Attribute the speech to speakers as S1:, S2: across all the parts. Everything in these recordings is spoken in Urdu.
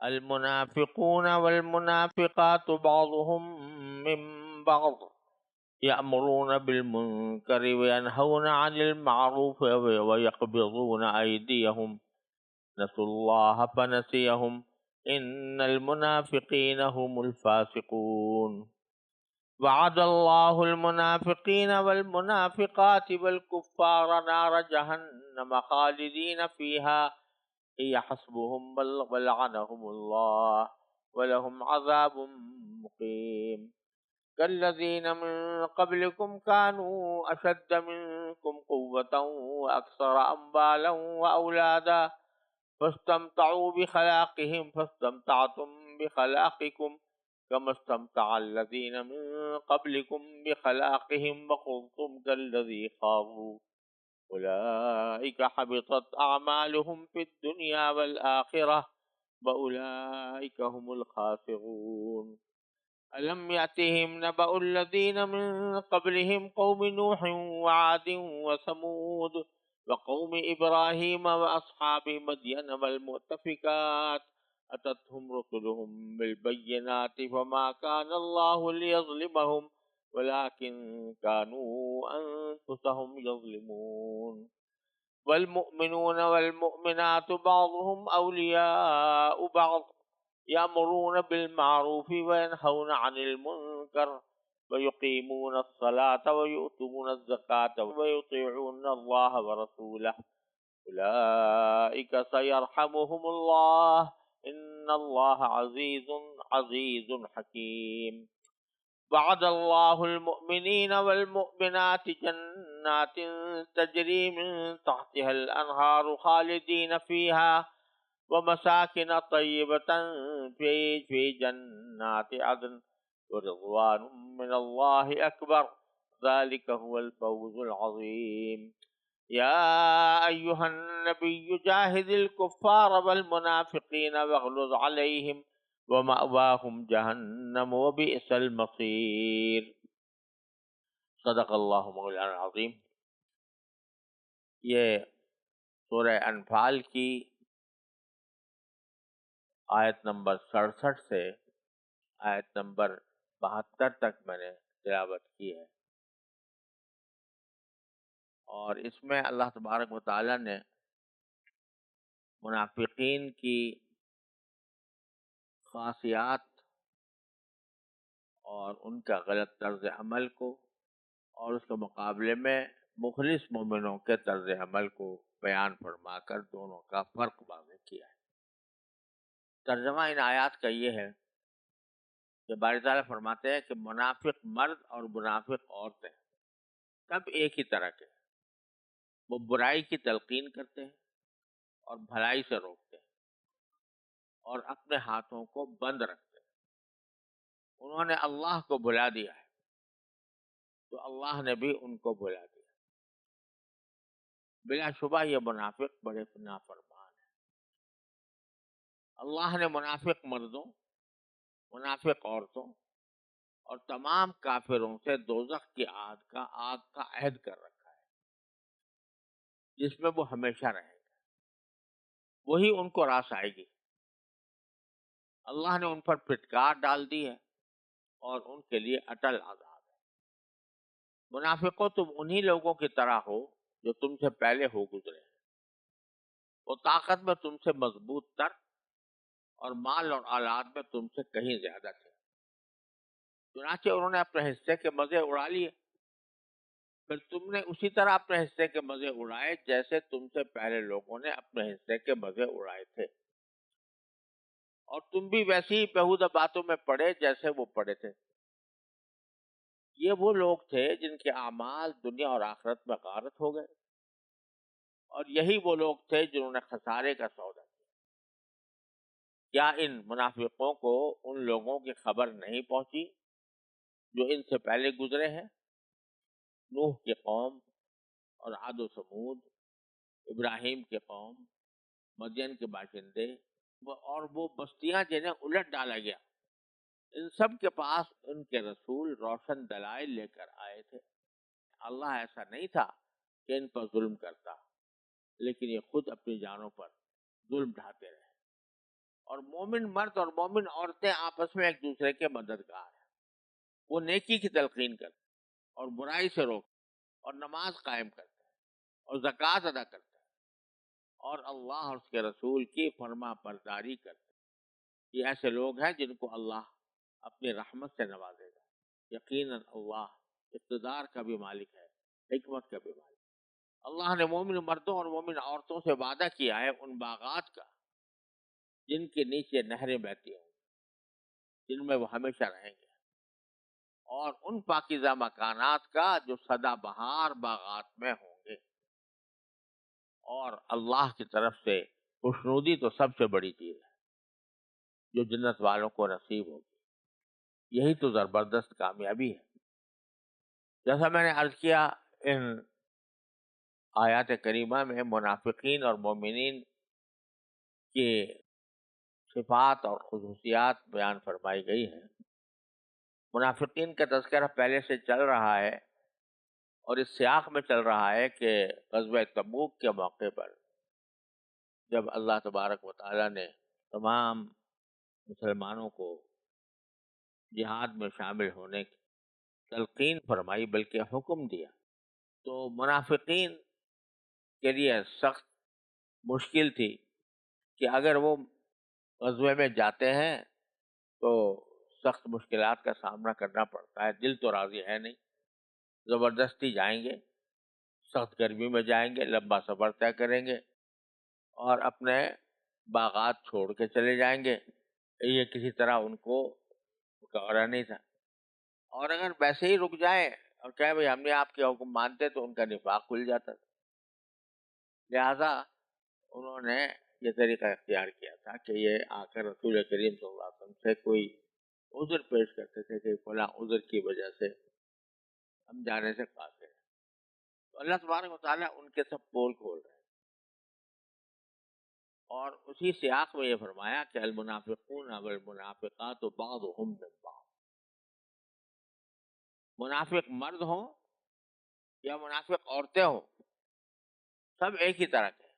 S1: المنافقون والمنافقات بعضهم من بعض يأمرون بالمنكر وينهون عن المعروف ويقبضون أيديهم نسوا الله فنسيهم إن المنافقين هم الفاسقون وعد الله المنافقين والمنافقات والكفار نار جهنم خالدين فيها هي حسبهم ولعنهم الله ولهم عذاب مقيم كالذين من قبلكم كانوا أشد منكم قوة وأكثر أموالا وأولادا فاستمتعوا بخلاقهم فاستمتعتم بخلاقكم كما استمتع الذين من قبلكم بخلاقهم وخضتم كالذي خاضوا أولئك حبطت أعمالهم في الدنيا والآخرة وأولئك هم الخاسرون ألم يأتهم نبأ الذين من قبلهم قوم نوح وعاد وثمود وقوم إبراهيم وأصحاب مدين والمؤتفكات أتتهم رسلهم بالبينات فما كان الله ليظلمهم ولكن كانوا أنفسهم يظلمون والمؤمنون والمؤمنات بعضهم أولياء بعض يأمرون بالمعروف وينهون عن المنكر ويقيمون الصلاة ويؤتون الزكاة ويطيعون الله ورسوله أولئك سيرحمهم الله إن الله عزيز حكيم وعد الله المؤمنين والمؤمنات جنات تجري من تحتها الأنهار خالدين فيها ومساكن طيبة في جنات عدن ورضوان من الله أكبر ذلك هو الفوز العظيم يا أيها النبي جاهد الكفار والمنافقين واغلظ عليهم ومأواهم جهنم وبئس المصير صدق اللہ مولانا العظیم۔ یہ سورہ انفال کی آیت نمبر 67 سے آیت نمبر 72 تک میں نے تلاوت کی ہے، اور اس میں اللہ تبارک و تعالی نے منافقین کی خاصیات اور ان کا غلط طرز عمل کو اور اس کے مقابلے میں مخلص مومنوں کے طرز عمل کو بیان فرما کر دونوں کا فرق واضح کیا ہے۔ ترجمہ ان آیات کا یہ ہے کہ باری تعالیٰ فرماتے ہیں کہ منافق مرد اور منافق عورتیں سب ایک ہی طرح کے، وہ برائی کی تلقین کرتے ہیں اور بھلائی سے روکتے ہیں اور اپنے ہاتھوں کو بند رکھتے ہیں۔ انہوں نے اللہ کو بھلا دیا ہے تو اللہ نے بھی ان کو بھلا دیا۔ بلا شبہ یہ منافق بڑے نافرمان ہیں۔ اللہ نے منافق مردوں، منافق عورتوں اور تمام کافروں سے دوزخ کی آگ کا عہد کر رکھا ہے، جس میں وہ ہمیشہ رہیں گے، وہی ان کو راس آئے گی۔ اللہ نے ان پر پھٹکار ڈال دی ہے اور ان کے لیے اٹل عذاب ہے۔ منافقوں تم انہی لوگوں کی طرح ہو جو تم سے پہلے ہو گزرے ہیں، وہ طاقت میں تم سے مضبوط تر اور مال اور اولاد میں تم سے کہیں زیادہ تھے، چنانچہ انہوں نے اپنے حصے کے مزے اڑا لیے، پھر تم نے اسی طرح اپنے حصے کے مزے اڑائے جیسے تم سے پہلے لوگوں نے اپنے حصے کے مزے اڑائے تھے، اور تم بھی ویسی ہی بیہودہ باتوں میں پڑے جیسے وہ پڑے تھے۔ یہ وہ لوگ تھے جن کے اعمال دنیا اور آخرت میں غارت ہو گئے، اور یہی وہ لوگ تھے جنہوں نے خسارے کا سودا کیا۔ کیا ان منافقوں کو ان لوگوں کی خبر نہیں پہنچی جو ان سے پہلے گزرے ہیں؟ نوح کی قوم اور عاد و ثمود، ابراہیم کی قوم، مدین کے باشندے اور وہ بستیاں جنہیں الٹ ڈالا گیا، ان سب کے پاس ان کے رسول روشن دلائل لے کر آئے تھے۔ اللہ ایسا نہیں تھا کہ ان پر ظلم کرتا، لیکن یہ خود اپنی جانوں پر ظلم ڈھاتے رہے۔ اور مومن مرد اور مومن عورتیں آپس میں ایک دوسرے کے مددگار ہیں. وہ نیکی کی تلقین کرتے اور برائی سے روکتے اور نماز قائم کرتے اور زکوٰۃ ادا کرتے اور اللہ اور اس کے رسول کی فرما برداری کرتے. یہ ایسے لوگ ہیں جن کو اللہ اپنی رحمت سے نوازے گا. یقیناً اللہ اقتدار کا بھی مالک ہے، حکمت کا بھی مالک. اللہ نے مومن مردوں اور مومن عورتوں سے وعدہ کیا ہے ان باغات کا جن کے نیچے نہریں بہتی ہوں، جن میں وہ ہمیشہ رہیں گے، اور ان پاکیزہ مکانات کا جو سدا بہار باغات میں ہوں گے. اور اللہ کی طرف سے خوشنودی تو سب سے بڑی چیز ہے جو جنت والوں کو نصیب ہوگی. یہی تو زبردست کامیابی ہے. جیسا میں نے عرض کیا، ان آیات کریمہ میں منافقین اور مومنین کے صفات اور خصوصیات بیان فرمائی گئی ہیں. منافقین کا تذکرہ پہلے سے چل رہا ہے، اور اس سیاق میں چل رہا ہے کہ غزوہ تبوک کے موقع پر جب اللہ تبارک و تعالیٰ نے تمام مسلمانوں کو جہاد میں شامل ہونے کی تلقین فرمائی، بلکہ حکم دیا، تو منافقین کے لیے سخت مشکل تھی کہ اگر وہ غزوے میں جاتے ہیں تو سخت مشکلات کا سامنا کرنا پڑتا ہے. دل تو راضی ہے نہیں، زبردستی جائیں گے، سخت گرمی میں جائیں گے، لمبا سفر طے کریں گے اور اپنے باغات چھوڑ کے چلے جائیں گے. یہ کسی طرح ان کو مقررہ نہیں تھا. اور اگر ویسے ہی رک جائیں اور کہیں بھائی ہم نے آپ کے حکم مانتے تو ان کا نفاق کھل جاتا تھا. لہذا انہوں نے یہ طریقہ اختیار کیا تھا کہ یہ آ کر رسول کریم صلی اللہ علیہ وسلم سے کوئی عذر پیش کرتے تھے کہ فلاں عذر کی وجہ سے ہم جانے سے قاصر ہیں. تو اللہ تبارک و تعالیٰ ان کے سب پول کھول رہے ہیں. اور اسی سیاق میں یہ فرمایا کہ المنافقون والمنافقات بعضهم من بعض. منافق مرد ہوں یا منافق عورتیں ہوں، سب ایک ہی طرح کے ہیں.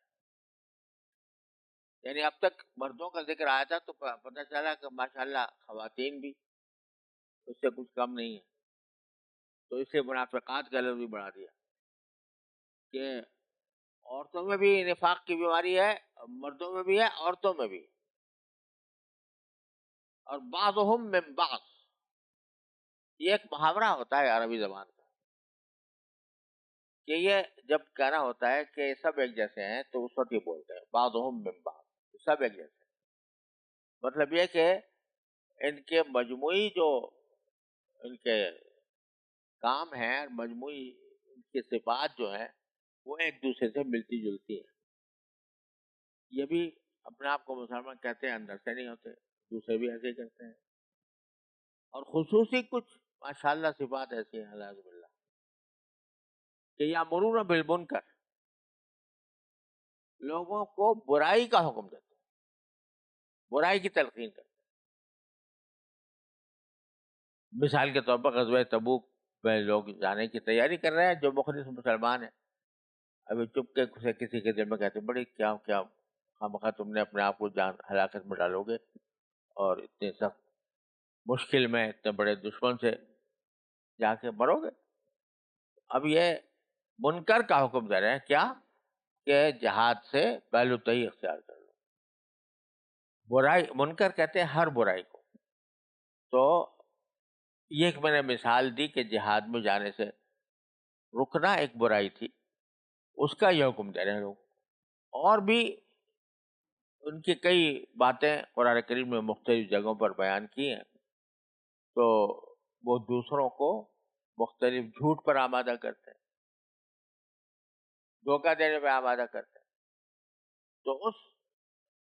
S1: یعنی اب تک مردوں کا ذکر آیا تھا تو پتہ چلا کہ ماشاءاللہ خواتین بھی اس سے کچھ کم نہیں ہے. تو اس سے منافقات کا لفظ بھی بڑھا دیا کہ عورتوں میں بھی نفاق کی بیماری ہے، مردوں میں بھی ہے، عورتوں میں بھی. اور بعضهم من بعض، یہ ایک محاورہ ہوتا ہے عربی زبان کا کہ یہ جب کہنا ہوتا ہے کہ سب ایک جیسے ہیں تو اس وقت یہ بولتے ہیں بعضهم من بعض، سب ایک جیسے ہیں. مطلب یہ کہ ان کے مجموعی جو ان کے کام ہیں، مجموعی ان کی صفات جو ہیں وہ ایک دوسرے سے ملتی جلتی ہیں. یہ بھی اپنے آپ کو مسلمان کہتے ہیں، اندر سے نہیں ہوتے، دوسرے بھی ایسے ہی کرتے ہیں. اور خصوصی کچھ ماشاءاللہ صفات ایسی ہیں الحمد باللہ کہ یامرون بالمنکر، لوگوں کو برائی کا حکم دیتے ہیں، برائی کی تلقین کرتے ہیں. مثال کے طور پر غزوہ تبوک میں لوگ جانے کی تیاری کر رہے ہیں، جو مخلص مسلمان ہیں ابھی چپ کے سے کسی کے دل میں کہتے بڑی کیا خامخواہ تم نے اپنے آپ کو جان ہلاکت میں ڈالو گے اور اتنے سخت مشکل میں اتنے بڑے دشمن سے جا کے مرو گے. اب یہ منکر کا حکم دے رہے ہیں، کیا کہ جہاد سے پہلو تہی اختیار کر لو. برائی منکر کہتے ہیں ہر برائی کو. تو یہ ایک میں نے مثال دی کہ جہاد میں جانے سے رکنا ایک برائی تھی، اس کا یہ حکم دے رہے ہیں لوگ. اور بھی ان کی کئی باتیں قرآن کریم میں مختلف جگہوں پر بیان کی ہیں. تو وہ دوسروں کو مختلف جھوٹ پر آمادہ کرتے ہیں، دھوکہ دینے پہ آمادہ کرتے ہیں. تو اس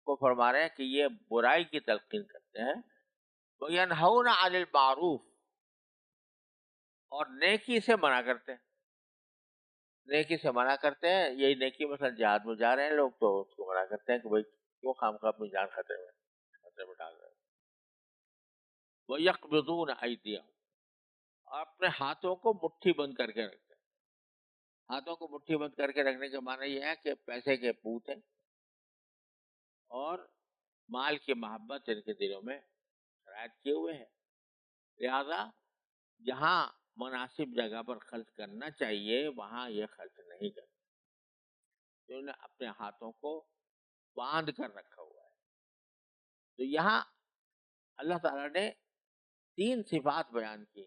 S1: کو فرما رہے ہیں کہ یہ برائی کی تلقین کرتے ہیں. وَيَنْهَوْنَ عَنِ الْمَعْرُوفِ، اور نیکی سے منع کرتے ہیں. نیکی سے منع کرتے ہیں. یہی نیکی مثلا جہاد میں جا رہے ہیں لوگ تو اس کو منع کرتے ہیں کہ بھائی کیوں خامخواہ اپنی جان خطرے میں ڈال رہے ہیں. وَيَقْبِضُونَ أَيْدِيَهُمْ، اور اپنے ہاتھوں کو مٹھی بند کر کے رکھتے ہیں. ہاتھوں کو مٹھی بند کر کے رکھنے کا معنی یہ ہے کہ پیسے کے پوت ہیں اور مال کی محبت ان کے دلوں میں شرائط کیے ہوئے ہے. لہذا جہاں مناسب جگہ پر خرچ کرنا چاہیے وہاں یہ خرچ نہیں کرتے. انہوں نے اپنے ہاتھوں کو باندھ کر رکھا ہوا ہے. تو یہاں اللہ تعالیٰ نے 3 صفات بیان کی: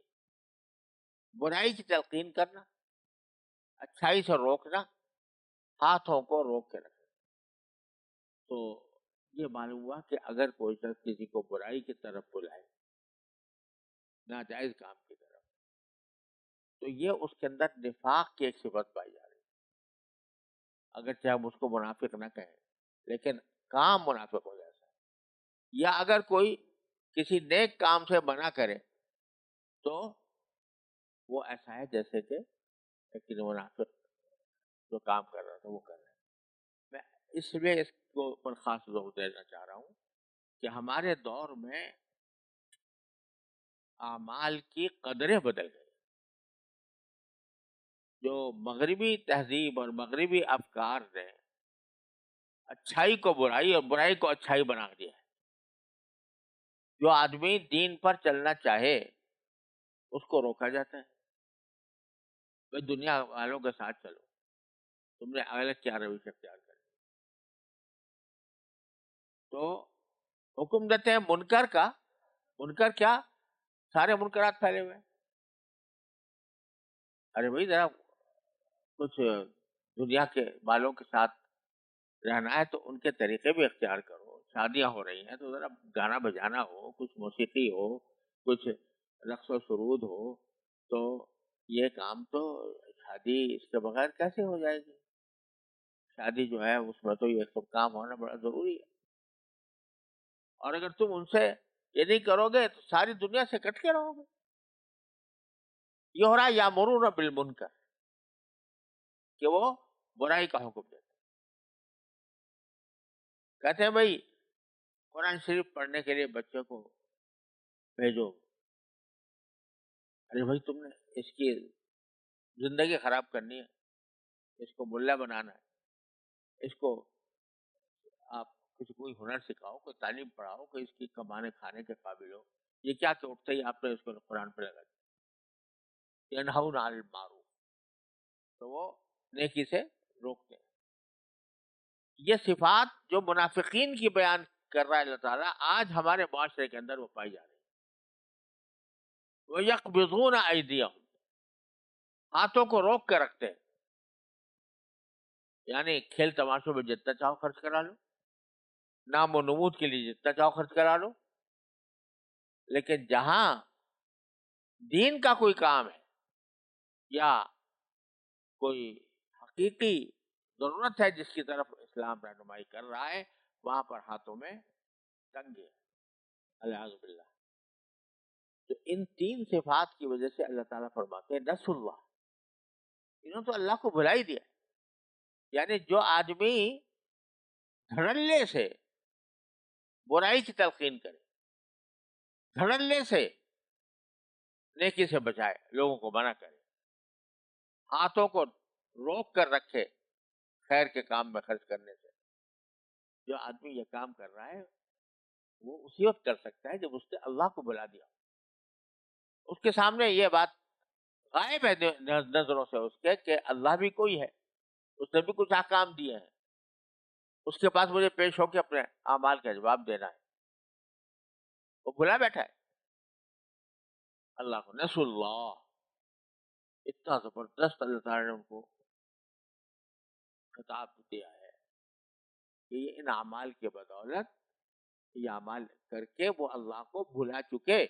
S1: برائی کی تلقین کرنا، اچھائی سے روکنا، ہاتھوں کو روک کے رکھنا. تو یہ معلوم ہوا کہ اگر کوئی شخص کسی کو برائی کی طرف بلائے، ناجائز کام کی طرف، تو یہ اس کے اندر نفاق کی ایک صفت پائی جا رہی ہے. اگرچہ ہم اس کو منافق نہ کہیں لیکن کام منافق ہو جیسا ہے. یا اگر کوئی کسی نیک کام سے منع کرے تو وہ ایسا ہے جیسے کہ ایک منافق جو کام کر رہا تھا وہ کر رہا ہے. میں اس لیے اس کو پر خاص زور دینا چاہ رہا ہوں کہ ہمارے دور میں اعمال کی قدریں بدل گئی. جو مغربی تہذیب اور مغربی افکار نے اچھائی کو برائی اور برائی کو اچھائی بنا دیا ہے. جو آدمی دین پر چلنا چاہے اس کو روکا جاتا ہے. بھائی دنیا والوں کے ساتھ چلو، تم نے الگ کیا روش اختیار کر. تو حکم دیتے ہیں منکر کا. منکر کیا؟ سارے منکرات پھیلے ہوئے ہیں. ارے بھائی ذرا کچھ دنیا کے والوں کے ساتھ رہنا ہے تو ان کے طریقے بھی اختیار کرو. شادیاں ہو رہی ہیں تو ذرا گانا بجانا ہو، کچھ موسیقی ہو، کچھ رقص و سرود ہو. تو یہ کام تو شادی اس کے بغیر کیسے ہو جائے گی؟ شادی جو ہے اس میں تو یہ سب کام ہونا بڑا ضروری ہے. اور اگر تم ان سے یہ نہیں کرو گے تو ساری دنیا سے کٹ کے رہو گے. یہ ہو رہا ہے یامرون بالمنکر کہ وہ برائی کا حکم دیتے. کہتے ہیں بھائی قرآن شریف پڑھنے کے لیے بچوں کو بھیجو. ارے بھائی تم نے اس کی زندگی خراب کرنی ہے، اس کو ملا بنانا ہے، اس کو آپ کسی کوئی ہنر سکھاؤ، کوئی تعلیم پڑھاؤ کہ اس کی کمانے کھانے کے قابل ہو. یہ کیا کہ اٹھتے ہی آپ نے اس کو قرآن پہ لگا دیا. ینہون عن المعروف، تو وہ نیکی سے روکتے ہیں. یہ صفات جو منافقین کی بیان کر رہا ہے اللہ تعالیٰ، آج ہمارے معاشرے کے اندر وہ پائی جا رہی ہے. وَيَقْبِضُونَ أَيْدِيَهُمْ، ہاتھوں کو روک کے رکھتے ہیں. یعنی کھیل تماشوں میں جتنا چاہو خرچ کرا لو، نام و نمود کے لیے جتنا چاہو خرچ کرا لو، لیکن جہاں دین کا کوئی کام ہے یا کوئی حقیقی ضرورت ہے جس کی طرف اسلام رہنمائی کر رہا ہے، وہاں پر ہاتھوں میں تنگی ہے. العیاذ باللہ. تو ان 3 صفات کی وجہ سے اللہ تعالیٰ فرماتے ہیں نسوا اللہ، انہوں نے تو اللہ کو بھلا ہی دیا. یعنی جو آدمی دھڑلے سے برائی کی تلقین کرے، دھڑلے سے نیکی سے بچائے، لوگوں کو منع کرے، ہاتھوں کو روک کر رکھے خیر کے کام میں خرچ کرنے سے، جو آدمی یہ کام کر رہا ہے وہ اسی وقت کر سکتا ہے جب اس نے اللہ کو بلا دیا. اس کے سامنے یہ بات غائب ہے نظروں سے اس کے کہ اللہ بھی کوئی ہے، اس نے بھی کچھ احکام دیے ہیں، اس کے پاس مجھے پیش ہو کے اپنے اعمال کا جواب دینا ہے. وہ بھلا بیٹھا ہے اللہ کو. نسوا اللہ، اتنا زبردست اللہ تعالیٰ نے ان کو خطاب دیا ہے کہ یہ ان اعمال کے بدولت یہ اعمال کر کے وہ اللہ کو بھلا چکے.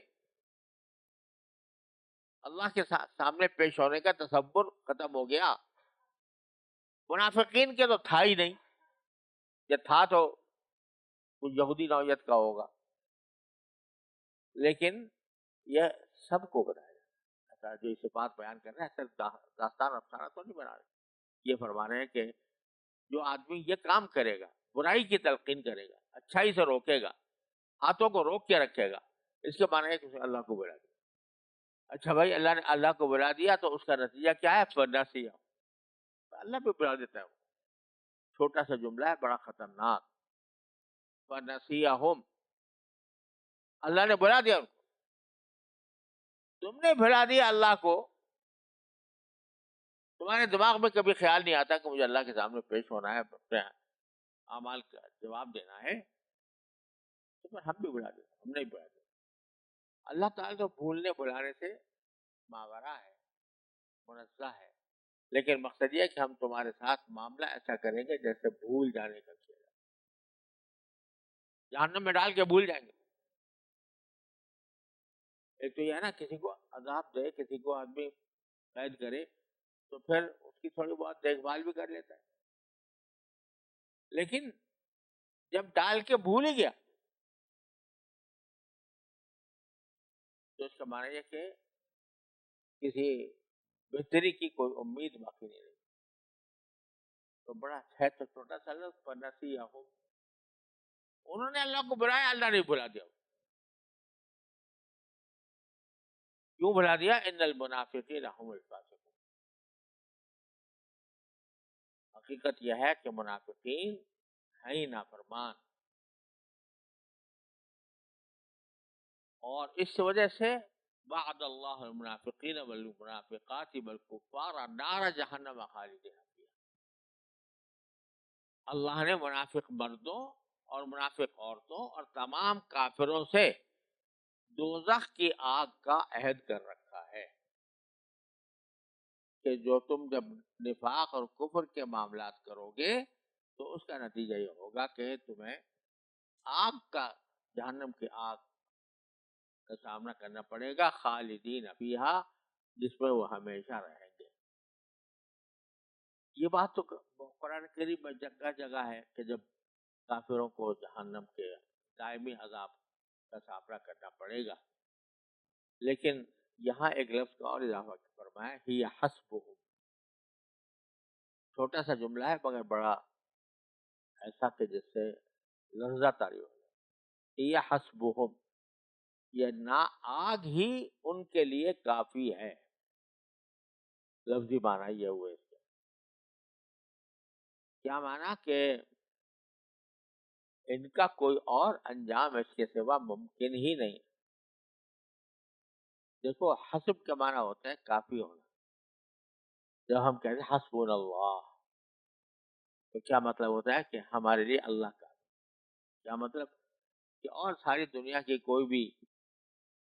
S1: اللہ کے سامنے پیش ہونے کا تصور ختم ہو گیا. منافقین کے تو تھا ہی نہیں، یہ تھا تو کچھ یہودی نوعیت کا ہوگا، لیکن یہ سب کو بنایا جاتا. جو اس بات بیان کر رہے ہیں صرف داستان افسانہ تو نہیں بنا رہے. یہ فرما رہے ہیں کہ جو آدمی یہ کام کرے گا، برائی کی تلقین کرے گا، اچھائی سے روکے گا، ہاتھوں کو روک کے رکھے گا، اس کے معنی ہے کہ اللہ کو بلا دیا. اچھا بھائی اللہ نے اللہ کو بلا دیا تو اس کا نتیجہ کیا ہے؟ فنسیہ، اللہ بھی بلا دیتا ہے. وہ چھوٹا سا جملہ ہے، بڑا خطرناک. فنسیہم، اللہ نے بھلا دیا ان کو. تم نے بھلا دیا اللہ کو. تمہارے دماغ میں کبھی خیال نہیں آتا کہ مجھے اللہ کے سامنے پیش ہونا ہے، اپنے اعمال کا جواب دینا ہے. تو پھر ہم بھی بھلا دیں، ہم نہیں بھلا دیں. اللہ تعالیٰ تو بھولنے بھلانے سے ماورا ہے، منزہ ہے. لیکن مقصد یہ ہے کہ ہم تمہارے ساتھ معاملہ ایسا کریں گے جیسے بھول جانے کا کیا جائے. جہنم میں ڈال کے بھول جائیں گے. ایک تو یہ ہے نا، کسی کو عذاب دے، کسی کو آدمی قید کرے تو پھر اس کی تھوڑی بہت دیکھ بھال بھی کر لیتا ہے. لیکن جب ڈال کے بھول ہی گیا تو اس کا معنی یہ کہ کسی بہتری کی کوئی امید باقی نہیں رہی. تو بڑا ہے تو چھوٹا سا لفظ فنسیہم، انہوں نے اللہ کو بلایا، اللہ نے بلا دیا. کیوں بلا دیا؟ ان المنافقین هم الفاسقون. حقیقت یہ ہے کہ منافقین ہیں ہی نافرمان، اور اس وجہ سے وعد اللہ المنافقین والمنافقات والکفار نار جہنم خالدین فیہا. اللہ نے منافق مردوں اور منافق عورتوں اور تمام کافروں سے دوزخ کی آگ کا عہد کر رکھا ہے کہ جو تم جب نفاق اور کفر کے معاملات کرو گے تو اس کا نتیجہ یہ ہوگا کہ تمہیں آگ کا، جہنم کی آگ کا سامنا کرنا پڑے گا، خالدین فیہا، جس میں وہ ہمیشہ رہیں گے. یہ بات تو قرآن کریم میں جگہ جگہ ہے کہ جب کافروں کو جہنم کے دائمی عذاب کا سامنا کرنا پڑے گا. لیکن یہاں ایک لفظ کا اور اضافہ فرمایا، ہی حسبہم. چھوٹا سا جملہ ہے مگر بڑا ایسا کہ جس سے لرزہ طاری ہو جائے. ہی حسبہم، یہ نا آگ ہی ان کے لیے کافی ہے. لفظی معنی یہ ہوئے. اس کا کیا معنی؟ کہ ان کا کوئی اور انجام اس کے سوا ممکن ہی نہیں. دیکھو، حسب کا معنی ہوتا ہے کافی ہونا. جب ہم کہتے ہیں حسبنا اللہ تو کیا مطلب ہوتا ہے کہ ہمارے لیے اللہ کا. کیا مطلب؟ کہ اور ساری دنیا کی کوئی بھی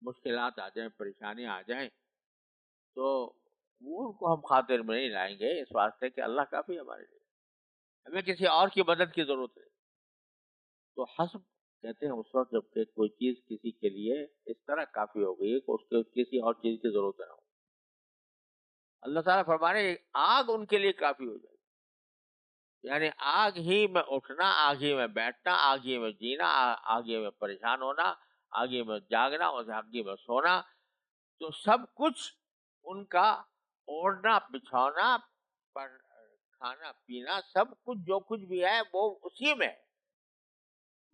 S1: مشکلات آ جائیں، پریشانیاں آ جائیں تو وہ ان کو ہم خاطر میں نہیں لائیں گے، اس واسطے کہ اللہ کافی ہمارے لیے، ہمیں کسی اور کی مدد کی ضرورت نہیں. تو حسب کہتے ہیں اس وقت جب کہ کوئی چیز کسی کے لیے اس طرح کافی ہو گئی کہ اس کو کسی اور چیز کی ضرورت نہ ہو. اللہ تعالیٰ فرما رہے ہیں آگ ان کے لیے کافی ہو جائے گی. یعنی آگ ہی میں اٹھنا، آگ ہی میں بیٹھنا، آگ ہی میں جینا، آگ ہی میں پریشان ہونا، آگ ہی میں جاگنا اور آگ ہی میں سونا، تو سب کچھ ان کا اوڑھنا بچھونا، کھانا پینا، سب کچھ جو کچھ بھی ہے وہ اسی میں ہے.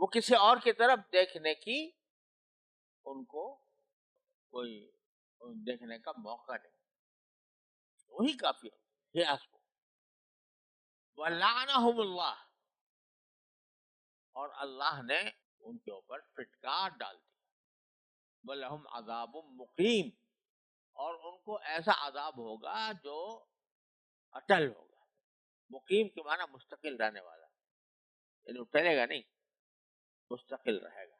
S1: وہ کسی اور کی طرف دیکھنے کی ان کو کوئی دیکھنے کا موقع نہیں. وہی کافی ہے. یہ حسب وَلَعَنَهُمُ اللَّهُ، اور اللہ نے ان کے اوپر پھٹکار ڈال دی. وَلَهُمْ عَذَابٌ مُقِيمٌ، اور ان کو ایسا عذاب ہوگا جو اٹل ہوگا. مقیم کے معنی مستقل رہنے والا، یعنی ٹلے گا نہیں، مستقل رہے گا.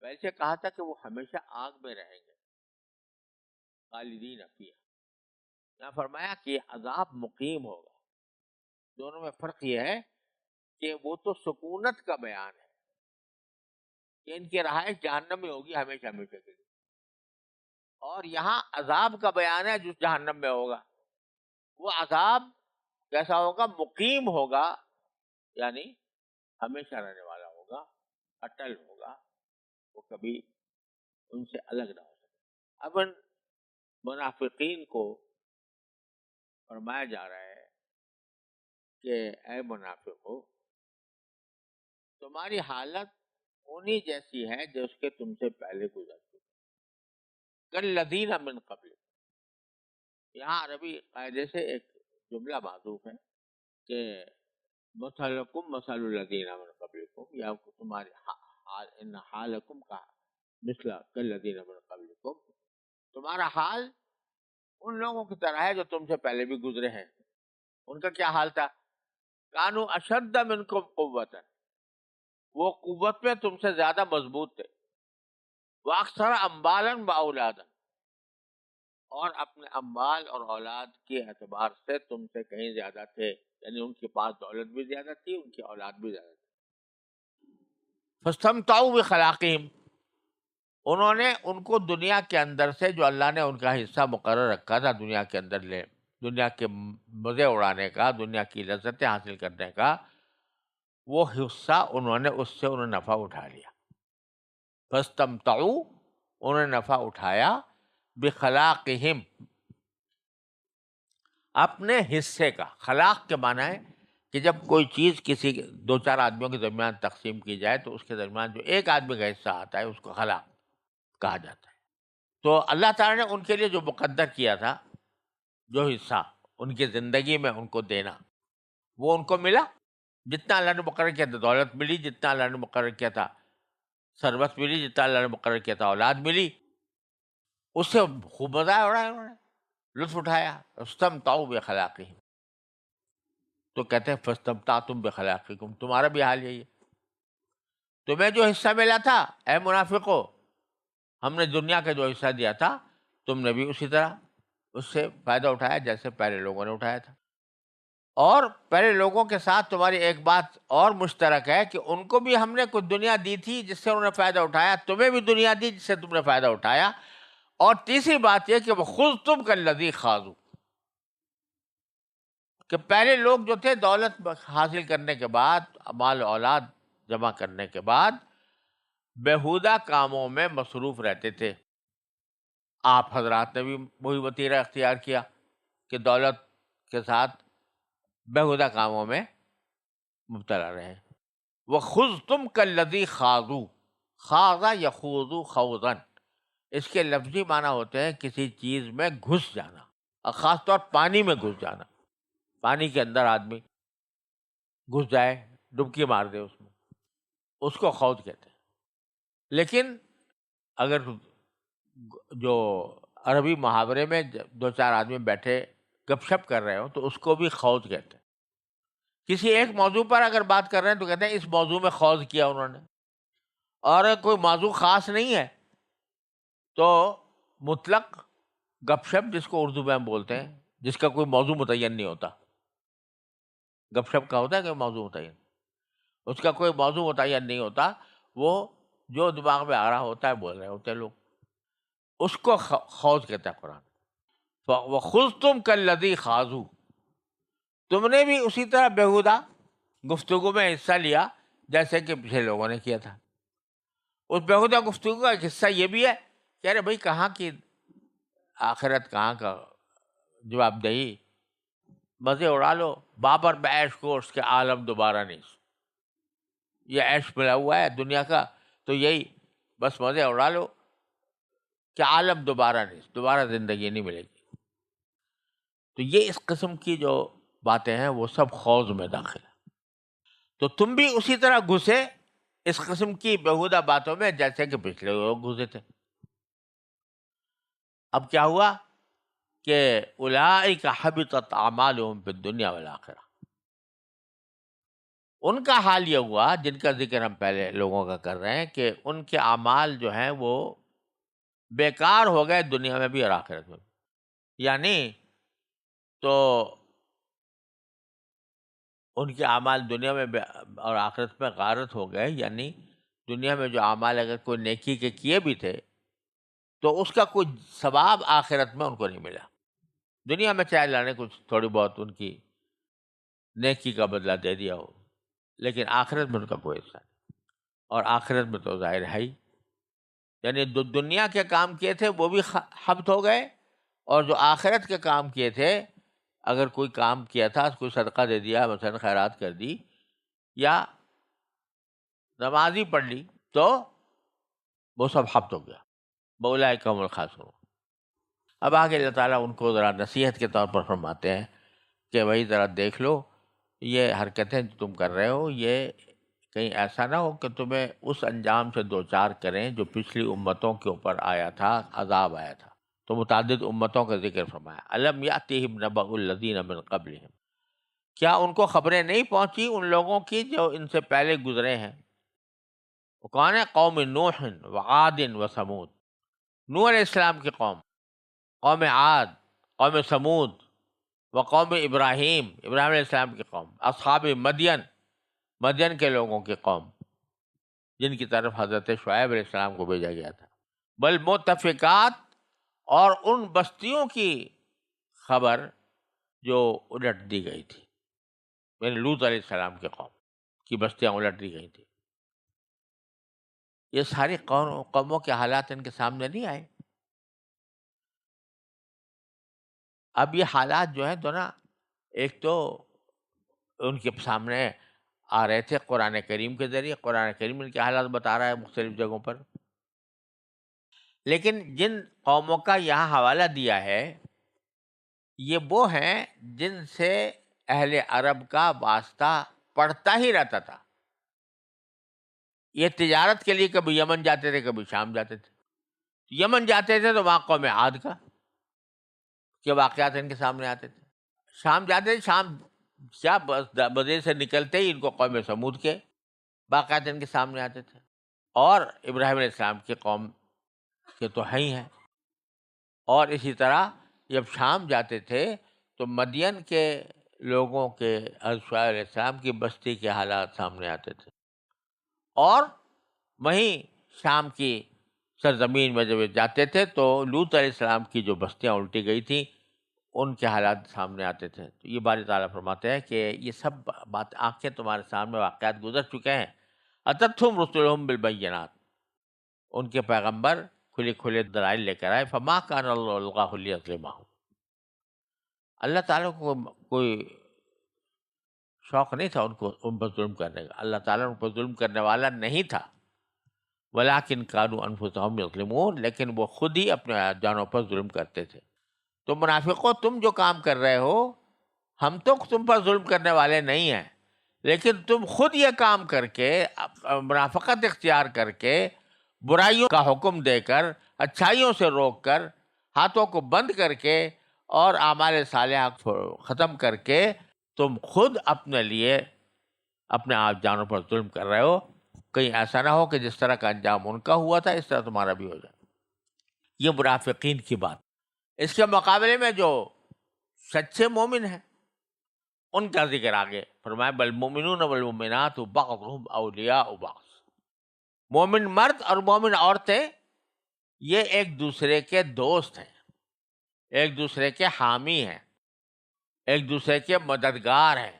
S1: ویسے کہا تھا کہ وہ ہمیشہ آگ میں رہیں گے، خالدین فیہا. یہاں فرمایا کہ عذاب مقیم ہوگا. دونوں میں فرق یہ ہے کہ وہ تو سکونت کا بیان ہے کہ ان کی رہائش جہنم میں ہوگی ہمیشہ ہمیشہ کے لیے، اور یہاں عذاب کا بیان ہے جو جہنم میں ہوگا. وہ عذاب کیسا ہوگا؟ مقیم ہوگا، یعنی ہمیشہ رہنے والا ہوگا، اٹل ہوگا، وہ کبھی ان سے الگ نہ ہو سکے. اب ان منافقین کو فرمایا جا رہا ہے کہ اے منافقو، تمہاری حالت انہی جیسی ہے جس کے تم سے پہلے گزر چکے. کالذین من قبل، یہاں عربی قاعدے سے ایک جملہ معذوف ہے کہ مثلکم مثل الذین من قبلکم، حالکم، یا تمہارے حال، ان حالکم کا مثل کالذین من قبلکم، تمہارا حال ان لوگوں کی طرح ہے جو تم سے پہلے بھی گزرے ہیں. ان کا کیا حال تھا؟ کانوا اشد منکم قوۃ، وہ قوت میں تم سے زیادہ مضبوط تھے، واکثر اموالا واولادا، اور اپنے اموال اور اولاد کے اعتبار سے تم سے کہیں زیادہ تھے، یعنی ان کے پاس دولت بھی زیادہ تھی، ان کی اولاد بھی زیادہ تھی. فاستمتعوا بخلاقہم، انہوں نے ان کو دنیا کے اندر سے جو اللہ نے ان کا حصہ مقرر رکھا تھا دنیا کے اندر، دنیا کے مزے اڑانے کا، دنیا کی لذتیں حاصل کرنے کا، وہ حصہ انہوں نے نفع اٹھا لیا. فاستمتعوا، انہوں نے نفع اٹھایا، بخلاقہم، اپنے حصے کا. خلاق کے معنی ہے کہ جب کوئی چیز کسی دو چار آدمیوں کے درمیان تقسیم کی جائے تو اس کے درمیان جو ایک آدمی کا حصہ آتا ہے اس کو خلاق کہا جاتا ہے. تو اللہ تعالیٰ نے ان کے لیے جو مقدر کیا تھا، جو حصہ ان کی زندگی میں ان کو دینا، وہ ان کو ملا. جتنا اللہ نے مقرر کیا تھا دولت ملی، جتنا اللہ نے مقرر کیا تھا ثروت ملی، جتنا اللہ نے مقرر کیا تھا اولاد ملی، اس سے خوب مزہ اڑایا، انہوں نے لطف اٹھایا. استمتعوا بخلاقہم، تو کہتے ہیں فاستمتعتم بخلاقکم، تمہارا بھی حال یہی ہے. تمہیں جو حصہ ملا تھا اے منافقو، ہم نے دنیا کا جو حصہ دیا تھا، تم نے بھی اسی طرح اس سے فائدہ اٹھایا جیسے پہلے لوگوں نے اٹھایا تھا. اور پہلے لوگوں کے ساتھ تمہاری ایک بات اور مشترک ہے کہ ان کو بھی ہم نے کچھ دنیا دی تھی جس سے انہوں نے فائدہ اٹھایا، تمہیں بھی دنیا دی جس سے تم نے فائدہ اٹھایا. اور تیسری بات یہ کہ وَخُذْتُمْ كَالَّذِي خَاضُوا، کہ پہلے لوگ جو تھے دولت حاصل کرنے کے بعد، مال اولاد جمع کرنے کے بعد بیہودہ کاموں میں مصروف رہتے تھے. آپ حضرات نے بھی وہی وتیرہ اختیار کیا کہ دولت کے ساتھ بیہودہ کاموں میں مبتلا رہے. وَخُذْتُمْ كَالَّذِي خَاضُوا، خاض یخوض خوضا، اس کے لفظی معنی ہوتے ہیں کسی چیز میں گھس جانا، اور خاص طور پانی میں گھس جانا. پانی کے اندر آدمی گھس جائے، ڈبکی مار دے اس میں، اس کو خوض کہتے ہیں. لیکن اگر جو عربی محاورے میں دو چار آدمی بیٹھے گپ شپ کر رہے ہوں تو اس کو بھی خوض کہتے ہیں. کسی ایک موضوع پر اگر بات کر رہے ہیں تو کہتے ہیں اس موضوع میں خوض کیا انہوں نے. اور کوئی موضوع خاص نہیں ہے تو مطلق گپ شپ، جس کو اردو میں ہم بولتے ہیں، جس کا کوئی موضوع متعین نہیں ہوتا. گپ شپ کا ہوتا ہے کہ موضوع متعین، اس کا کوئی موضوع متعین نہیں ہوتا، وہ جو دماغ میں آ رہا ہوتا ہے بول رہے ہوتے ہیں لوگ، اس کو خوض کہتا ہے قرآن. وَخُذْتُمْ كَالَّذِي خَاضُوا، تم نے بھی اسی طرح بیہودہ گفتگو میں حصہ لیا جیسے کہ پچھلے لوگوں نے کیا تھا. اس بیہودہ گفتگو کا ایک حصہ یہ بھی ہے کہ ارے بھائی کہاں کی آخرت، کہاں کا جواب دہی، مزے اڑا لو، بابر بعیش کو اس کے عالم دوبارہ نہیں. یہ عیش ملا ہوا ہے دنیا کا تو یہی بس مزے اڑا لو کہ عالم دوبارہ نہیں، دوبارہ زندگی نہیں ملے گی. تو یہ اس قسم کی جو باتیں ہیں وہ سب خوض میں داخل ہے. تو تم بھی اسی طرح گھسے اس قسم کی بیہودہ باتوں میں جیسے کہ پچھلے لوگ گھسے تھے. اب کیا ہوا کہ اولئک حبطت اعمالهم فی الدنیا والآخرہ، ان کا حال یہ ہوا جن کا ذکر ہم پہلے لوگوں کا کر رہے ہیں کہ ان کے اعمال جو ہیں وہ بیکار ہو گئے دنیا میں بھی اور آخرت میں بھی. یعنی تو ان کے اعمال دنیا میں اور آخرت میں غارت ہو گئے، یعنی دنیا میں جو اعمال اگر کوئی نیکی کے کیے بھی تھے تو اس کا کوئی ثواب آخرت میں ان کو نہیں ملا. دنیا میں چاہے اللہ نے کچھ تھوڑی بہت ان کی نیکی کا بدلہ دے دیا ہو، لیکن آخرت میں ان کا کوئی حصہ نہیں. اور آخرت میں تو ظاہر ہے ہی، یعنی دنیا کے کام کیے تھے وہ بھی حبط ہو گئے، اور جو آخرت کے کام کیے تھے، اگر کوئی کام کیا تھا، کوئی صدقہ دے دیا، مثلا خیرات کر دی یا نماز ہی پڑھ لی، تو وہ سب حبط ہو گیا. بأولئک هم الخاسرون. اب آگے اللہ تعالیٰ ان کو ذرا نصیحت کے طور پر فرماتے ہیں کہ بھائی ذرا دیکھ لو، یہ حرکتیں جو تم کر رہے ہو یہ کہیں ایسا نہ ہو کہ تمہیں اس انجام سے دوچار کریں جو پچھلی امتوں کے اوپر آیا تھا، عذاب آیا تھا۔ تو متعدد امتوں کا ذکر فرمایا۔ الم یاتہم نبأ الذین من قبلہم، کیا ان کو خبریں نہیں پہنچی ان لوگوں کی جو ان سے پہلے گزرے ہیں؟ وہ کون ہے؟ قوم نوح وعاد وثمود، نوح علیہ السلام کی قوم، قوم عاد، قوم ثمود، وقوم ابراہیم، ابراہیم علیہ السلام کی قوم، اصحاب مدین، مدین کے لوگوں کی قوم جن کی طرف حضرت شعیب علیہ السلام کو بھیجا گیا تھا۔ بل متفقات، اور ان بستیوں کی خبر جو الٹ دی گئی تھی، یعنی لوط علیہ السلام کے قوم کی بستیاں الٹ دی گئی تھی۔ یہ ساری قوموں کے حالات ان کے سامنے نہیں آئے۔ اب یہ حالات جو ہیں تو نا، ایک تو ان کے سامنے آ رہے تھے قرآن کریم کے ذریعے، قرآن کریم ان کے حالات بتا رہا ہے مختلف جگہوں پر، لیکن جن قوموں کا یہاں حوالہ دیا ہے یہ وہ ہیں جن سے اہل عرب کا واسطہ پڑتا ہی رہتا تھا۔ یہ تجارت کے لیے کبھی یمن جاتے تھے، کبھی شام جاتے تھے۔ یمن جاتے تھے تو وہاں قوم عاد کا کے واقعات ان کے سامنے آتے تھے، شام جاتے تھے، شام کیا بدر سے نکلتے ہی ان کو قوم سمود کے واقعات ان کے سامنے آتے تھے، اور ابراہیم علیہ السلام کی قوم کے تو ہیں ہی ہیں۔ اور اسی طرح جب شام جاتے تھے تو مدین کے لوگوں کے شعیب علیہ السلام کی بستی کے حالات سامنے آتے تھے، اور وہیں شام کی سرزمین میں جب جاتے تھے تو لوط علیہ السلام کی جو بستیاں الٹی گئی تھیں ان کے حالات سامنے آتے تھے۔ تو یہ باری تعالیٰ فرماتے ہیں کہ یہ سب بات آنکھیں تمہارے سامنے واقعات گزر چکے ہیں۔ اتتھم رسلہم بالبینات، ان کے پیغمبر کھلے کھلے دلائل لے کر آئے۔ فما کان اللہ لیظلمہم، اللہ تعالیٰ کو کوئی شوق نہیں تھا ان پر ظلم کرنے کا، اللہ تعالیٰ ان پر ظلم کرنے والا نہیں تھا۔ ولیکن کانوا انفسہم یظلمون، لیکن وہ خود ہی اپنے جانوں پر ظلم کرتے تھے۔ تو منافقوں، تم جو کام کر رہے ہو، ہم تو تم پر ظلم کرنے والے نہیں ہیں، لیکن تم خود یہ کام کر کے، منافقت اختیار کر کے، برائیوں کا حکم دے کر، اچھائیوں سے روک کر، ہاتھوں کو بند کر کے اور اعمال صالحہ ختم کر کے، تم خود اپنے لیے اپنے آپ جانوں پر ظلم کر رہے ہو۔ کہیں ایسا نہ ہو کہ جس طرح کا انجام ان کا ہوا تھا اس طرح تمہارا بھی ہو جائے۔ یہ منافقین کی بات۔ اس کے مقابلے میں جو سچے مومن ہیں ان کا ذکر آگے فرمایا، بالمؤمنون والمؤمنات بعضهم اولیاء بعض، مومن مرد اور مومن عورتیں یہ ایک دوسرے کے دوست ہیں، ایک دوسرے کے حامی ہیں، ایک دوسرے کے مددگار ہیں۔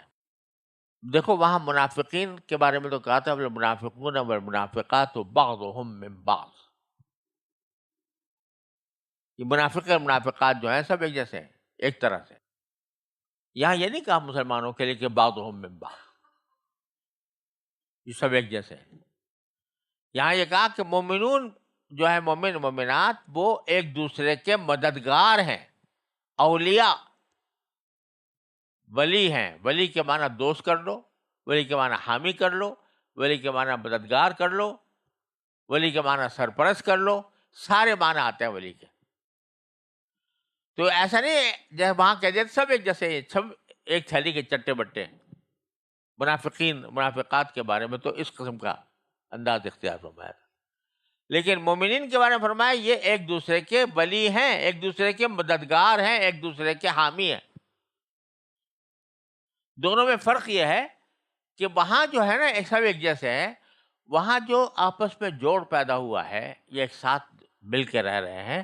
S1: دیکھو وہاں منافقین کے بارے میں تو کہا تھا المنافقون والمنافقات بعضهم من بعض، یہ منافق اور منافقات جو ہیں سب ایک جیسے ہیں، ایک طرح سے۔ یہاں یہ نہیں کہا مسلمانوں کے لیے کہ بعضهم من بعض، یہ سب ایک جیسے ہیں۔ یہاں یہ کہا کہ مومنون جو ہے، مومن مومنات، وہ ایک دوسرے کے مددگار ہیں، اولیاء، ولی ہیں۔ ولی کے معنی دوست کر لو، ولی کے معنی حامی کر لو، ولی کے معنی مددگار کر لو، ولی کے معنی سرپرست کر لو، سارے معنی آتے ہیں ولی کے۔ تو ایسا نہیں جیسے وہاں کہہ دیتے سب ایک جیسے ہیں، سب ایک تھیلی کے چٹے بٹے ہیں۔ منافقین منافقات کے بارے میں تو اس قسم کا انداز اختیار فرمایا تھا، لیکن مومنین کے بارے میں فرمایا یہ ایک دوسرے کے ولی ہیں، ایک دوسرے کے مددگار ہیں، ایک دوسرے کے حامی ہیں۔ دونوں میں فرق یہ ہے کہ وہاں جو ہے نا سب ایک جیسے ہیں، وہاں جو آپس میں جوڑ پیدا ہوا ہے، یہ ایک ساتھ مل کے رہ رہے ہیں،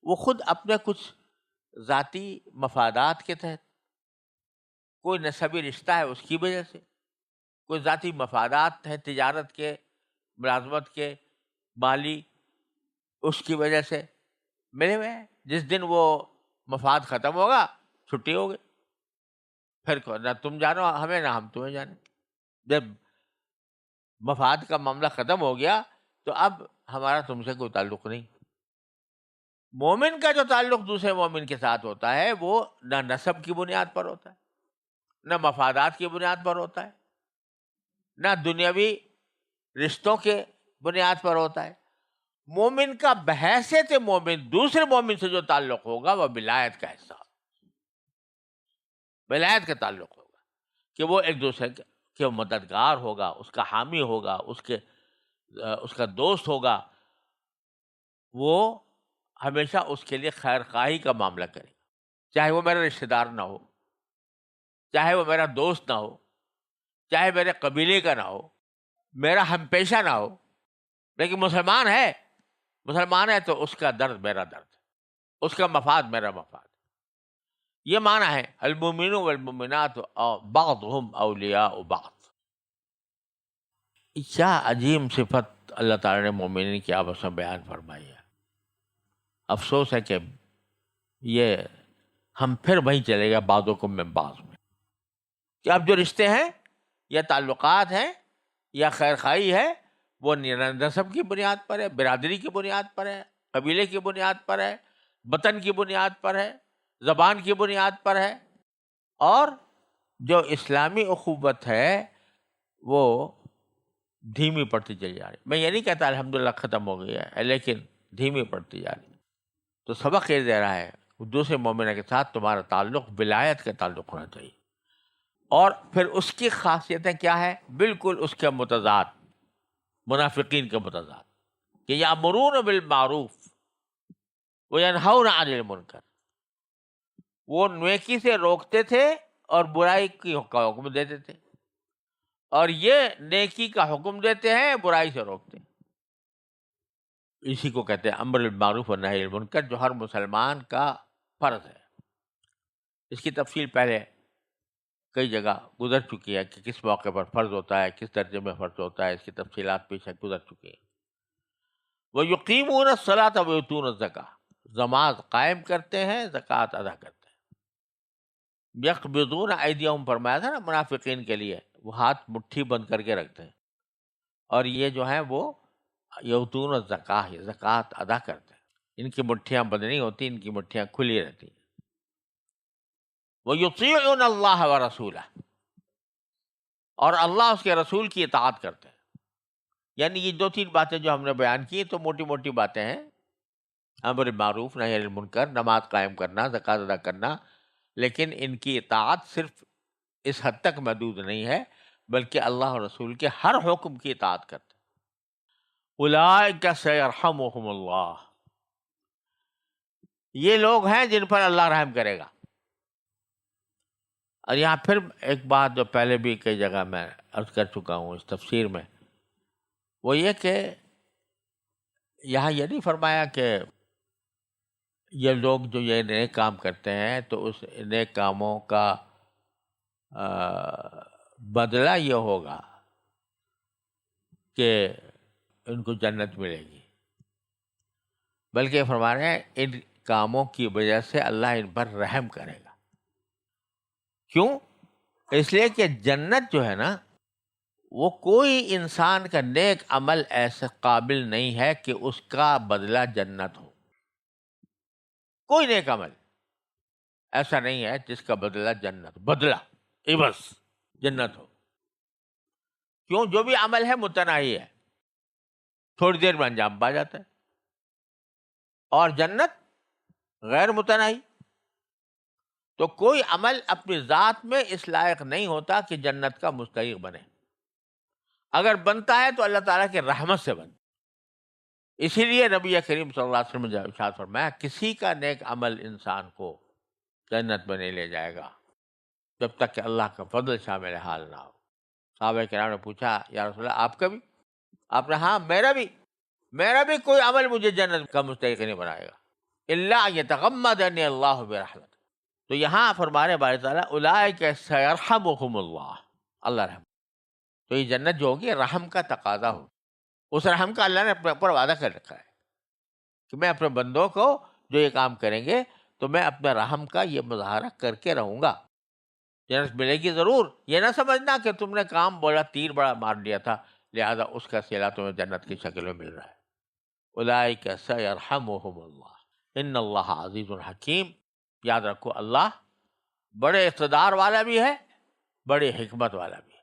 S1: وہ خود اپنے کچھ ذاتی مفادات کے تحت، کوئی نسبی رشتہ ہے اس کی وجہ سے، کوئی ذاتی مفادات ہیں تجارت کے، ملازمت کے، مالی، اس کی وجہ سے ملے ہوئے ہیں۔ جس دن وہ مفاد ختم ہوگا چھٹی ہوگی، پھر نہ تم جانو ہمیں نہ ہم تمہیں جانے۔ جب مفاد کا معاملہ ختم ہو گیا تو اب ہمارا تم سے کوئی تعلق نہیں۔ مومن کا جو تعلق دوسرے مومن کے ساتھ ہوتا ہے وہ نہ نسب کی بنیاد پر ہوتا ہے، نہ مفادات کی بنیاد پر ہوتا ہے، نہ دنیاوی رشتوں کے بنیاد پر ہوتا ہے. مومن کا بحیثیت مومن دوسرے مومن سے جو تعلق ہوگا وہ ولایت کا حصہ، ولایت کا تعلق ہوگا کہ وہ ایک دوسرے کے مددگار ہوگا، اس کا حامی ہوگا، اس کا دوست ہوگا. وہ ہمیشہ اس کے لیے خیر خواہی کا معاملہ کرے، چاہے وہ میرا رشتہ دار نہ ہو، چاہے وہ میرا دوست نہ ہو، چاہے میرے قبیلے کا نہ ہو، میرا ہم پیشہ نہ ہو، لیکن مسلمان ہے تو اس کا درد میرا درد ہے، اس کا مفاد میرا مفاد. یہ معنی ہے المؤمنون والمؤمنات بعضهم اولیاء بعض. کیا عجیب صفت اللہ تعالیٰ نے مومنین کی آپس میں بیان فرمائی ہے. افسوس ہے کہ یہ ہم پھر وہیں چلے گئے بعضکم من بعض میں، کہ اب جو رشتے ہیں یا تعلقات ہیں یا خیر خواہی ہے وہ نسب کی بنیاد پر ہے، برادری کی بنیاد پر ہے، قبیلے کی بنیاد پر ہے، وطن کی بنیاد پر ہے، زبان کی بنیاد پر ہے. اور جو اسلامی اخوت ہے وہ دھیمی پڑتی چلی جا رہی. میں یہ نہیں کہتا الحمدللہ ختم ہو گئی ہے، لیکن دھیمی پڑتی جا رہی. تو سبق یہ دے رہا ہے دوسرے مومنہ کے ساتھ تمہارا تعلق ولایت کے تعلق ہونا چاہیے. اور پھر اس کی خاصیتیں کیا ہے؟ بالکل اس کے متضاد، منافقین کے متضاد، کہ یامرون بالمعروف وینہون عن المنکر. وہ نیکی سے روکتے تھے اور برائی کا حکم دیتے تھے، اور یہ نیکی کا حکم دیتے ہیں، برائی سے روکتے ہیں. اسی کو کہتے ہیں امر بالمعروف و نہی عن المنکر، جو ہر مسلمان کا فرض ہے. اس کی تفصیل پہلے کئی جگہ گزر چکی ہے کہ کس موقع پر فرض ہوتا ہے، کس درجے میں فرض ہوتا ہے. اس کی تفصیلات پیچھے گزر چکی ہیں. وَيُقِيمُونَ الصَّلَاةَ وَيُؤْتُونَ الزَّكَاةَ، نماز قائم کرتے ہیں، زکوٰۃ ادا کرتے ہیں. یقبضون ایدیہم فرمایا تھا نا منافقین کے لیے، وہ ہاتھ مٹھی بند کر کے رکھتے ہیں، اور یہ جو ہیں وہ یؤتون الزکاۃ، زکوٰۃ ادا کرتے ہیں. ان کی مٹھیاں بند نہیں ہوتی، ان کی مٹھیاں کھلی رہتی ہیں. وَيُطِيعُونَ اللَّهَ وَرَسُولَهُ، اور اللہ اس کے رسول کی اطاعت کرتے ہیں. یعنی یہ دو تین باتیں جو ہم نے بیان کی تو موٹی موٹی باتیں ہیں، امر معروف نہی عن المنکر، نماز قائم کرنا، زکوٰۃ ادا کرنا، لیکن ان کی اطاعت صرف اس حد تک محدود نہیں ہے بلکہ اللہ اور رسول کے ہر حکم کی اطاعت کرتے ہیں. اولئک سیرحمہم اللہ، یہ لوگ ہیں جن پر اللہ رحم کرے گا. اور یہاں پھر ایک بات جو پہلے بھی کئی جگہ میں عرض کر چکا ہوں اس تفسیر میں، وہ یہ کہ یہاں یہ نہیں فرمایا کہ یہ لوگ جو یہ نیک کام کرتے ہیں تو اس نیک کاموں کا بدلہ یہ ہوگا کہ ان کو جنت ملے گی، بلکہ فرما رہے ہیں ان کاموں کی وجہ سے اللہ ان پر رحم کرے گا. کیوں؟ اس لیے کہ جنت جو ہے نا وہ کوئی انسان کا نیک عمل ایسے قابل نہیں ہے کہ اس کا بدلہ جنت ہو. کوئی نیک عمل ایسا نہیں ہے جس کا بدلہ جنت، بدلہ عوض جنت ہو. کیوں؟ جو بھی عمل ہے متناہی ہے، تھوڑی دیر میں انجام پا جاتا ہے، اور جنت غیر متناہی. تو کوئی عمل اپنی ذات میں اس لائق نہیں ہوتا کہ جنت کا مستحق بنے. اگر بنتا ہے تو اللہ تعالیٰ کی رحمت سے بنتا. اسی لیے نبی کریم صلی اللہ علیہ وسلم نے ارشاد فرمایا کسی کا نیک عمل انسان کو جنت میں نہیں لے جائے گا جب تک کہ اللہ کا فضل شامل حال نہ ہو. صحابہ کرام نے پوچھا یا رسول اللہ آپ کا بھی؟ آپ نے ہاں میرا بھی کوئی عمل مجھے جنت کا مستحق نہیں بنائے گا الا یتغمدنی اللہ برحمت. تو یہاں فرما رہے باری تعالیٰ اولئک سیرحمہم اللہ، اللہ رحم. تو یہ جنت جو ہوگی رحم کا تقاضا ہو، اس رحم کا اللہ نے اپنے اوپر وعدہ کر رکھا ہے کہ میں اپنے بندوں کو جو یہ کام کریں گے تو میں اپنے رحم کا یہ مظاہرہ کر کے رہوں گا. جنت ملے گی ضرور. یہ نہ سمجھنا کہ تم نے کام بولا تیر بڑا مار دیا تھا لہذا اس کا صلہ تمہیں جنت کی شکل میں مل رہا ہے. اولئک سیرحمہم اللہ ان اللہ عزیز حکیم. یاد رکھو اللہ بڑے اقتدار والا بھی ہے، بڑی حکمت والا بھی ہے.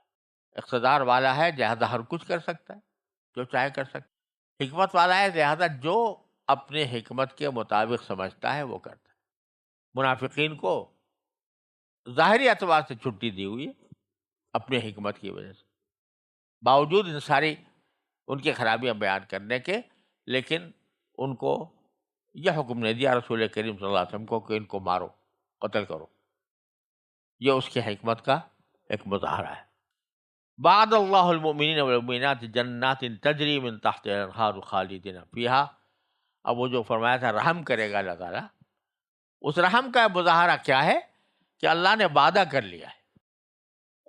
S1: اقتدار والا ہے لہذا ہر کچھ کر سکتا ہے، جو چاہے کر سکتا ہے۔ حکمت والا ہے لہذا جو اپنے حکمت کے مطابق سمجھتا ہے وہ کرتا ہے۔ منافقین کو ظاہری اعتبار سے چھٹی دی ہوئی ہے اپنے حکمت کی وجہ سے، باوجود ان ساری ان کی خرابیاں بیان کرنے کے، لیکن ان کو یہ حکم نہیں دیا رسول کریم صلی اللہ علیہ وسلم کو کہ ان کو مارو، قتل کرو۔ یہ اس کی حکمت کا ایک مظاہرہ ہے۔ بعد اللہ المؤمنین والمؤمنات جنات تجری من تحت الانہار خالدین فیہا، اب وہ جو فرمایا تھا رحم کرے گا اللہ تعالیٰ، اس رحم کا مظاہرہ کیا ہے کہ اللہ نے وعدہ کر لیا ہے۔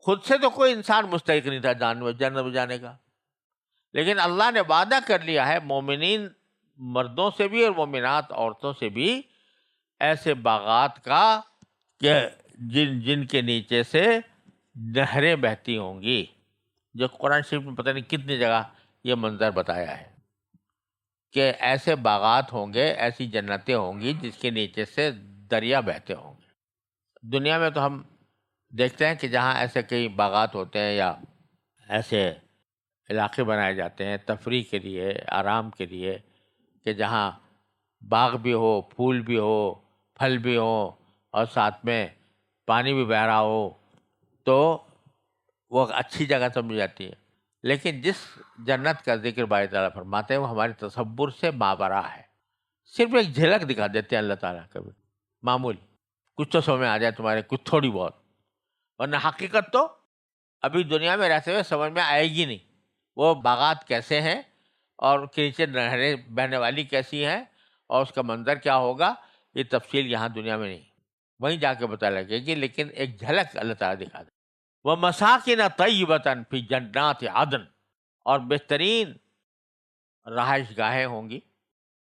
S1: خود سے تو کوئی انسان مستحق نہیں تھا جنت میں جانے کا، لیکن اللہ نے وعدہ کر لیا ہے مومنین مردوں سے بھی اور مومنات عورتوں سے بھی ایسے باغات کا کہ جن کے نیچے سے نہریں بہتی ہوں گی، جو قرآن شریف میں پتہ نہیں کتنی جگہ یہ منظر بتایا ہے کہ ایسے باغات ہوں گے، ایسی جنتیں ہوں گی جس کے نیچے سے دریا بہتے ہوں گے۔ دنیا میں تو ہم دیکھتے ہیں کہ جہاں ایسے کئی باغات ہوتے ہیں یا ایسے علاقے بنائے جاتے ہیں تفریح کے لیے، آرام کے لیے، کہ جہاں باغ بھی ہو، پھول بھی ہو، پھل بھی ہو اور ساتھ میں پانی بھی بہ رہا ہو، تو وہ اچھی جگہ سمجھی جاتی ہے۔ لیکن جس جنت کا ذکر باری تعالیٰ فرماتے ہیں وہ ہمارے تصور سے مابرا ہے، صرف ایک جھلک دکھا دیتے ہیں اللہ تعالیٰ کبھی معمولی، کچھ تو سمجھ میں آ جائے تمہارے، کچھ تھوڑی بہت، ورنہ حقیقت تو ابھی دنیا میں رہتے ہوئے سمجھ میں آئے گی نہیں۔ وہ باغات کیسے ہیں اور ان کے نیچے نہریں بہنے والی کیسی ہیں اور اس کا منظر کیا ہوگا، یہ تفصیل یہاں دنیا میں نہیں، وہیں جا کے پتہ لگے گی، لیکن ایک جھلک اللہ تعالیٰ دکھا دے۔ وَمَسَاكِنَ طَيِّبَةً فِي جَنَّاتِ عَدْنٍ، اور بہترین رہائش گاہیں ہوں گی،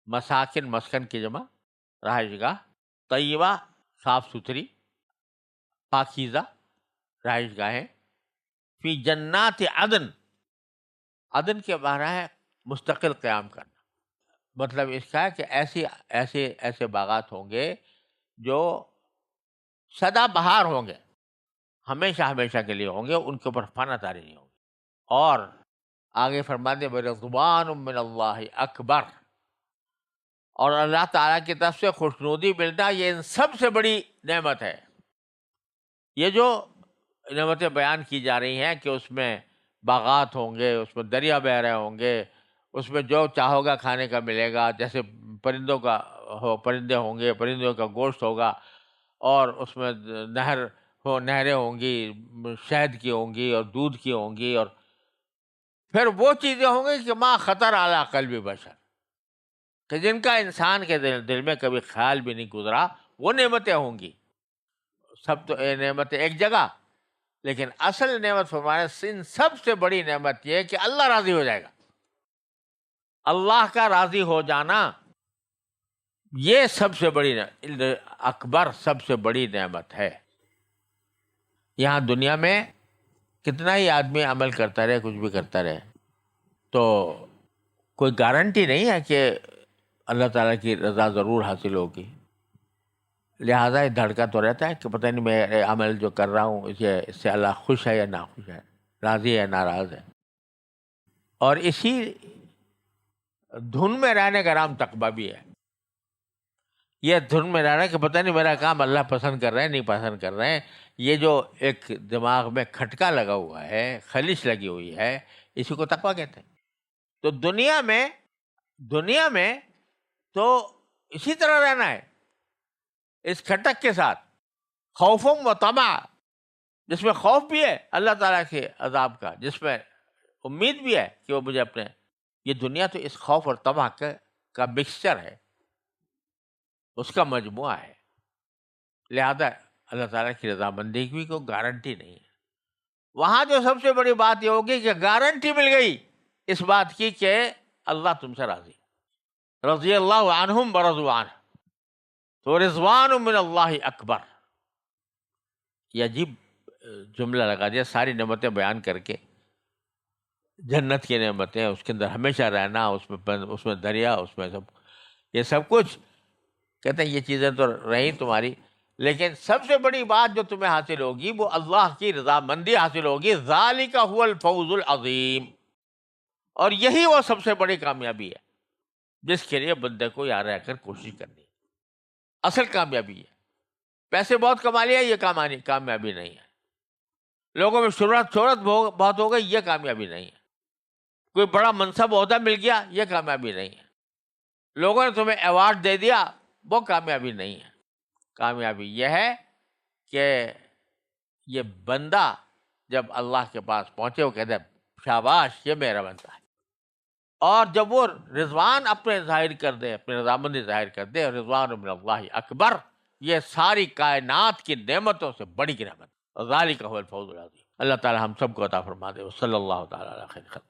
S1: مساکن مسکن کی جمع رہائش گاہ، طیبہ صاف ستھری پاکیزہ رہائش گاہیں، فی جنات عدن، عدن کے معنی ہے مستقل قیام کرنا، مطلب اس کا ہے کہ ایسے باغات ہوں گے جو سدا بہار ہوں گے، ہمیشہ کے لیے ہوں گے، ان کے اوپر فنا تاری نہیں ہوگی۔ اور آگے فرماتے ہیں رضوان من اللہ اکبر، اور اللہ تعالیٰ کی طرف سے خوشنودی ملنا یہ ان سب سے بڑی نعمت ہے۔ یہ جو نعمتیں بیان کی جا رہی ہیں کہ اس میں باغات ہوں گے، اس میں دریا بہ رہے ہوں گے، اس میں جو چاہو گا کھانے کا ملے گا، جیسے پرندے ہوں گے، پرندوں کا گوشت ہوگا، اور اس میں نہریں ہوں گی، شہد کی ہوں گی اور دودھ کی ہوں گی، اور پھر وہ چیزیں ہوں گی کہ ما خطر اعلیٰ قلب بشر، کہ جن کا انسان کے دل میں کبھی خیال بھی نہیں گزرا، وہ نعمتیں ہوں گی۔ سب تو نعمتیں ایک جگہ، لیکن اصل نعمت فرمایا ان سب سے بڑی نعمت یہ ہے کہ اللہ راضی ہو جائے گا۔ اللہ کا راضی ہو جانا یہ سب سے بڑی اکبر، سب سے بڑی نعمت ہے۔ یہاں دنیا میں کتنا ہی آدمی عمل کرتا رہے، کچھ بھی کرتا رہے، تو کوئی گارنٹی نہیں ہے کہ اللہ تعالیٰ کی رضا ضرور حاصل ہوگی۔ لہٰذا یہ دھڑکا تو رہتا ہے کہ پتہ نہیں میں عمل جو کر رہا ہوں اس سے اللہ خوش ہے یا ناخوش ہے، راضی ہے یا ناراض ہے۔ اور اسی دھن میں رہنے کا نام تقویٰ بھی ہے۔ یہ دھن میں رہنا کہ پتہ نہیں میرا کام اللہ پسند کر رہے ہیں نہیں پسند کر رہے ہیں، یہ جو ایک دماغ میں کھٹکا لگا ہوا ہے، خلش لگی ہوئی ہے، اسی کو تقویٰ کہتے ہیں۔ تو دنیا میں تو اسی طرح رہنا ہے، اس کھٹک کے ساتھ، خوفم و طمع، جس میں خوف بھی ہے اللہ تعالیٰ کے عذاب کا، جس میں امید بھی ہے کہ وہ مجھے اپنے، یہ دنیا تو اس خوف اور طمع کا مکسچر ہے، اس کا مجموعہ ہے۔ لہذا اللہ تعالیٰ کی رضامندی کی کوئی گارنٹی نہیں ہے۔ وہاں جو سب سے بڑی بات یہ ہوگی کہ گارنٹی مل گئی اس بات کی کہ اللہ تم سے راضی، رضی اللہ عنہم ورضوا عنہ، تو رضوان من اللہ اکبر۔ یہ عجیب جملہ لگا دیا، ساری نعمتیں بیان کر کے، جنت کی نعمتیں، اس کے اندر ہمیشہ رہنا، اس میں دریا، اس میں یہ سب کچھ، کہتے ہیں یہ چیزیں تو رہیں تمہاری، لیکن سب سے بڑی بات جو تمہیں حاصل ہوگی وہ اللہ کی رضامندی حاصل ہوگی. ذالک هو الفوز العظیم. اور یہی وہ سب سے بڑی کامیابی ہے جس کے لیے بندے کو یہاں رہ کر کوشش کرنی ہے. اصل کامیابی ہے. پیسے بہت کما لیا یہ کامیابی نہیں ہے. لوگوں میں شہرت بہت ہو گئی یہ کامیابی نہیں ہے. کوئی بڑا منصب عہدہ مل گیا یہ کامیابی نہیں ہے. لوگوں نے تمہیں ایوارڈ دے دیا وہ کامیابی نہیں ہے. کامیابی یہ ہے کہ یہ بندہ جب اللہ کے پاس پہنچے وہ کہتے ہیں شاباش یہ میرا بندہ ہے. اور جب وہ رضوان اپنے ظاہر کر دے, اپنے رضامندی ظاہر کر دے, رضوان من اللہ اکبر, یہ ساری کائنات کی نعمتوں سے بڑی کی نعمت. ذالک هو الفوز العظیم. اللہ تعالی ہم سب کو عطا فرما دے. صلی اللہ تعالی علیہ خیر خلق.